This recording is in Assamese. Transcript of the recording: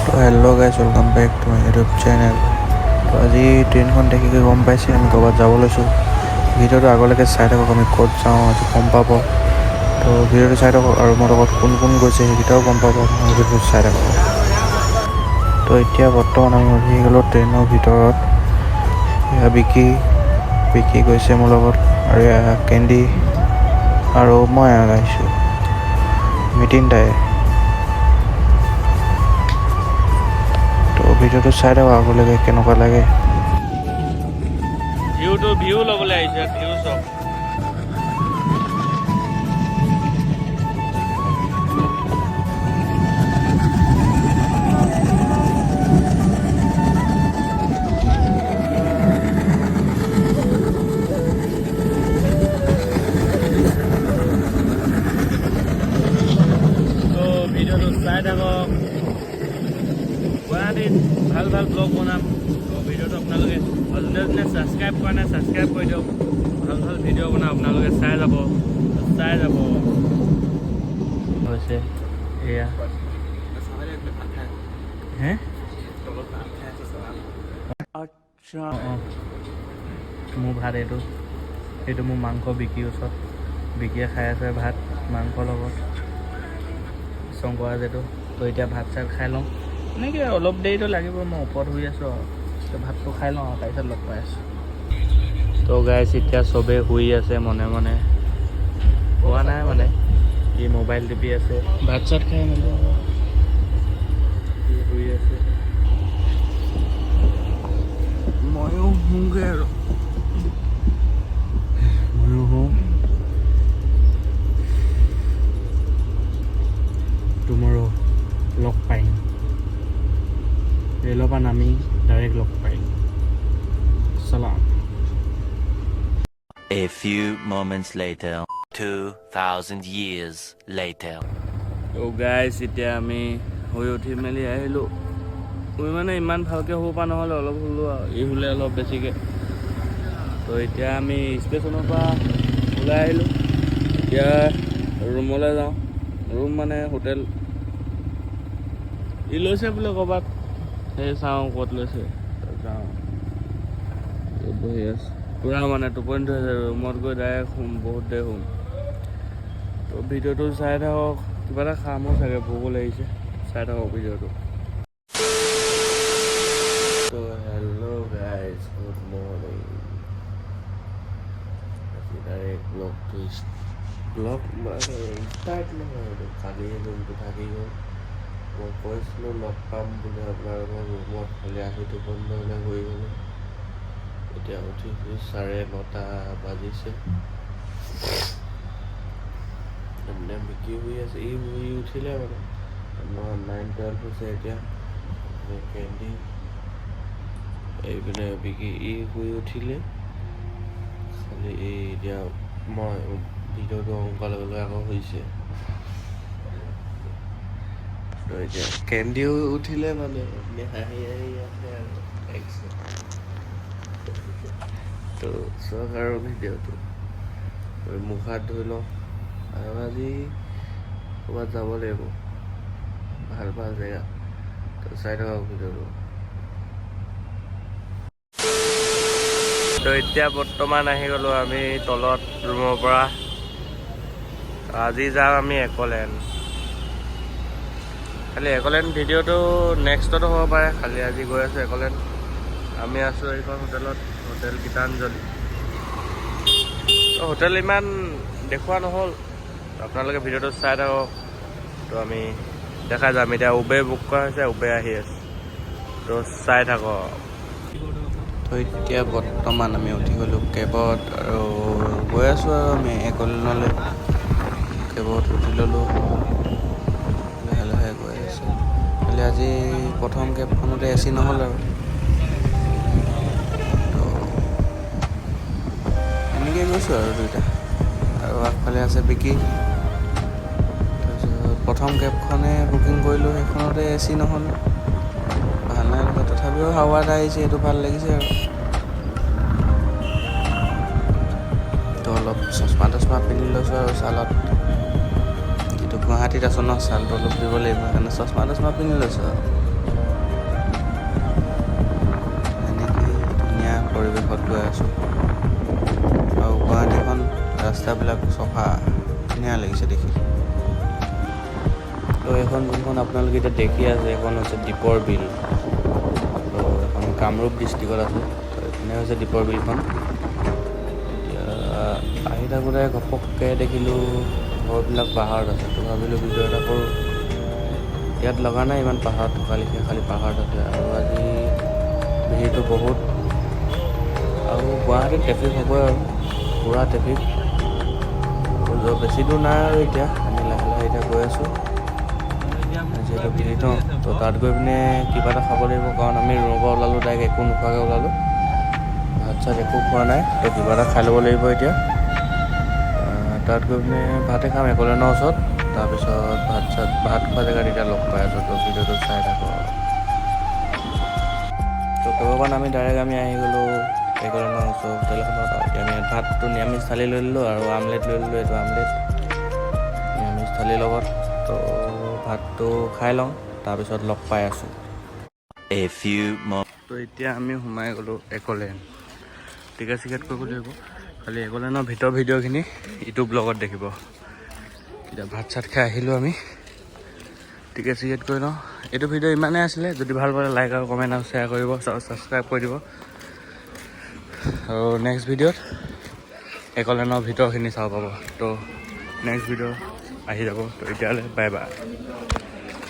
তো hello' guys, welcome back to my YouTube channel. তো আজি ট্ৰেইনখন দেখিকে গম পাইছে আমি ক'ৰবাত যাব লৈছোঁ। ভিডিঅ'টো আগলৈকে চাই থাকক, আমি ক'ত যাওঁ আজি গম পাব। তো ভিডিঅ'টো চাই থাকক আৰু মোৰ লগত কোন কোন গৈছে সেইকেইটাও গম পাব, ভিডিঅ'টো চাই থাকক। তো এতিয়া বৰ্তমান আমি উঠি গ'লোঁ ট্ৰেইনৰ ভিতৰত। এয়া বিকি গৈছে মোৰ লগত, আৰু এয়া কেণ্ডি আৰু মই আহিছোঁ মিটিংটাই। তো ভিডিঅ'টো চাই থাকক আগলৈকে কেনেকুৱা লাগে। ভিউ ল'বলৈ আহিছে, ভিউ চক। তো ভিডিঅ'টো চাই থাকক। গুৱাহাটীত ভাল ভাল ব্লগ বনাম। তো ভিডিঅ'টো আপোনালোকে যোনে ছাবস্ক্ৰাইব কৰা নাই ছাবস্ক্ৰাইব কৰি দিয়ক। ভাল ভাল ভিডিঅ' বনাম, আপোনালোকে চাই যাব হৈছে এয়া হে আচ্ছা। মোৰ ভাত এইটো মোৰ মাংস বিকিৰ ওচৰত। বিকিয়ে খাই আছে ভাত মাংসৰ লগত শংকৰ এইটো। তো এতিয়া ভাত চাত খাই লওঁ, এনেকৈ অলপ দেৰিতো লাগিব। মই ওপৰত শুই আছোঁ আৰু ভাতটো খাই লওঁ আৰু তাৰপিছত লগ পাই আছোঁ। তো গাইছ এতিয়া চবেই শুই আছে মনে মনে, হোৱা নাই মানে ই মোবাইল টিপি আছে। ভাত চাত খাই মেলি শুই আছে। ময়ো শুওঁগৈ আৰু টুমৰো লগ পাৰিম, ৰেলৰ পৰা নামি ডাইৰেক্ট লগ পাৰিম। চালাম। A few moments later, 2,000 years later. তো গাইছ এতিয়া আমি শুই উঠি মেলি আহিলোঁ। শুই মানে ইমান ভালকৈ শুব পৰা নহ'লে অলপ শুলোঁ আৰু ই শুলে অলপ বেছিকৈ। তো এতিয়া আমি ষ্টেচনৰ পৰা ওলাই আহিলোঁ। এতিয়া ৰুমলৈ যাওঁ। ৰুম মানে হোটেল ই লৈছে বোলে ক'ৰবাত, সেই চাওঁ ক'ত লৈছে যাওঁ। বহি আছোঁ পূৰা মানে টোপনি ধৰিছে। ৰুমত গৈ ডাইৰেক্ট শুম, বহুত দেৰি শুম। তো ভিডিঅ'টো চাই থাকক, কিবা এটা খামো চাগে, ভোকো লাগিছে। চাই থাকক ভিডিঅ'টো। তো হেল্ল' গাইজ, গুড মৰ্ণিং। আজি ডাইৰেক্ট ব্লগ ষ্টাৰ্ট নহয়, কালি ৰুমটো থাকি গ'ল। মই কৈছিলোঁ লগ পাম বুলি আপোনালোকৰ ৰুমত, খালি আহি টোপনি ধৰিলে শুই গ'লোঁ। এতিয়া উঠিছোঁ 9:30 বাজিছে। এনে বিকি শুই আছে, ই শুই উঠিলে মানে আমাৰ 9:12 হৈছে এতিয়া। কেণ্ডি এইপিনে বিকি ই শুই উঠিলে, খালি এই এতিয়া মই ভিডিঅ'টো অন কৰাৰ লগে লগে আকৌ শুইছে। তো এতিয়া কেণ্ডিও উঠিলে মানে এনে হাঁহি আছে আৰু তো চাওক আৰু ভিডিঅ'টো। মুখ হাত ধুই লওঁ আৰু আজি ক'ৰবাত যাব লাগিব, ভাল ভাল জেগা। তো চাই থাকক ভিডিঅ'টো। তো এতিয়া বৰ্তমান আহি গ'লোঁ আমি তলত ৰুমৰ পৰা। আজি যাম আমি একলেণ্ড। খালি একলেণ্ড ভিডিঅ'টো নেক্সটতো হ'ব পাৰে, খালি আজি গৈ আছোঁ একলেণ্ড। আমি আছোঁ এইখন হোটেলত, হোটেল গীতাঞ্জলি। হোটেল ইমান দেখুওৱা নহ'ল, আপোনালোকে ভিডিঅ'টো চাই থাকক। তো আমি দেখা যাম। এতিয়া উবেৰ বুক কৰা হৈছে, উবেৰ আহি আছে, তো চাই থাকক। তো এতিয়া বৰ্তমান আমি উঠি গ'লোঁ কেবত আৰু গৈ আছোঁ আৰু আমি একলেণ্ডলৈ। কেবত উঠি ল'লোঁ, লাহে লাহে গৈ আছোঁ। খালি আজি প্ৰথম কেবখনতে AC নহ'ল আৰু তো এনেকৈ গৈছোঁ আৰু দুইটা। আৰু আগফালে আছে বিকি। তাৰপিছত প্ৰথম কেবখনে বুকিং কৰিলোঁ, সেইখনতে AC নহ'ল, ভাল নালাগে। তথাপিও হাৱা এটা আহিছে, সেইটো ভাল লাগিছে আৰু। তো অলপ চশমা তশমা পিন্ধি লৈছোঁ আৰু ছালত, যিটো গুৱাহাটীত আছোঁ ন, ছালটো অলপ দিব লাগিব, সেইকাৰণে চশমা তশমা পিন্ধি লৈছোঁ আৰু। পৰিৱেশত গৈ আছোঁ। আৰু গুৱাহাটীখন ৰাস্তাবিলাক চফা ধুনীয়া লাগিছে দেখি। তো এইখন যোনখন আপোনালোকে এতিয়া দেখি আছে এইখন হৈছে দীপৰ বিল। তো এখন কামৰূপ ডিষ্ট্ৰিক্টত আছে। তো এইখনে হৈছে দীপৰ বিলখন। এতিয়া আহি থাকোঁতে ঘপককৈ দেখিলোঁ ঘৰবিলাক পাহাৰত আছে। তো ভাবিলোঁ ভিডিঅ' এটা কৰোঁ। ইয়াত লগা নাই ইমান পাহাৰত থকা লিখীয়া, খালি পাহাৰত আছে। আৰু আজি ভিৰটো বহুত, আৰু গুৱাহাটীত ট্ৰেফিক হ'বই আৰু পূৰা ট্ৰেফিক। বেছি দূৰ নাই আৰু এতিয়া আমি লাহে লাহে এতিয়া গৈ আছোঁ। যিহেতু ভিৰ ন, তো তাত গৈ পিনে কিবা এটা খাব লাগিব, কাৰণ আমি ৰুমৰ পৰা ওলালোঁ ডাইৰেক্ট একো নোখোৱাকৈ ওলালোঁ। ভাত চাত একো খোৱা নাই, তো কিবা এটা খাই ল'ব লাগিব এতিয়া। তাত গৈ পিনে ভাতে খাম একলেনৰ ওচৰত। তাৰপিছত ভাত খোৱা জেগাত এতিয়া লগ পাই আছোঁ। তো ভিডিঅ'টো চাই থাকোঁ। তো কেইবাবাৰ আমি ডাইৰেক্ট আহি গ'লোঁ একলেনৰ ওচৰৰ হোটেল এখনত। এতিয়া আমি ভাতটো নিৰামিষ থালি লৈ ল'লোঁ আৰু আমলেট লৈ ল'লোঁ। এইটো আমলেট নিৰামিষ থালিৰ লগত। তো ভাতটো খাই লওঁ, তাৰপিছত লগ পাই আছোঁ। A few more. তো এতিয়া আমি সোমাই গ'লোঁ একলেন। টিকেট চিকেট কৰিব লাগিব, খালি একলেনৰ ভিতৰৰ ভিডিঅ'খিনি ইউটিউব ব্লগত দেখিব। এতিয়া ভাত চাত খাই আহিলোঁ আমি, টিকেট চিকেট কৰি লওঁ। এইটো ভিডিঅ' ইমানেই আছিলে। যদি ভাল পালে লাইক আৰু কমেণ্ট আৰু শ্বেয়াৰ কৰিব, ছাবস্ক্ৰাইব কৰি দিব। আৰু নেক্সট ভিডিঅ'ত একলেনৰ ভিতৰখিনি চাব পাব। তো নেক্সট ভিডিঅ' আহি যাব। তো এতিয়ালৈ বাই বাই।